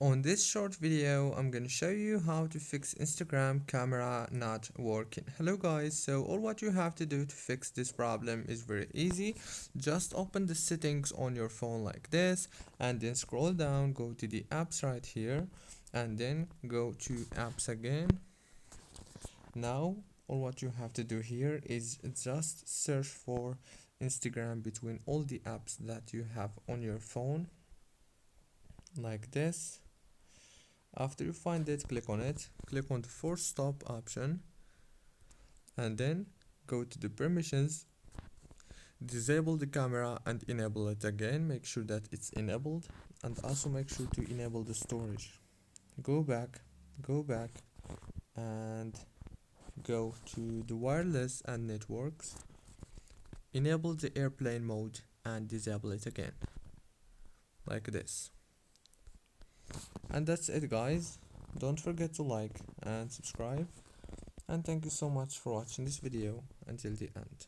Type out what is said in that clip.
On this short video, I'm gonna show you how to fix Instagram camera not working. Hello guys, so all what you have to do to fix this problem is very easy. Just open the settings on your phone like this and then scroll down, go to the apps right here and then go to apps again. Now, all what you have to do here is just search for Instagram between all the apps that you have on your phone like this. After you find it, click on it, click on the force stop option and then go to the permissions, disable the camera and enable it again. Make sure that it's enabled and also make sure to enable the storage. Go back and go to the wireless and networks, enable the airplane mode and disable it again like this. And that's it guys. Don't forget to like and subscribe, and thank you so much for watching this video until the end.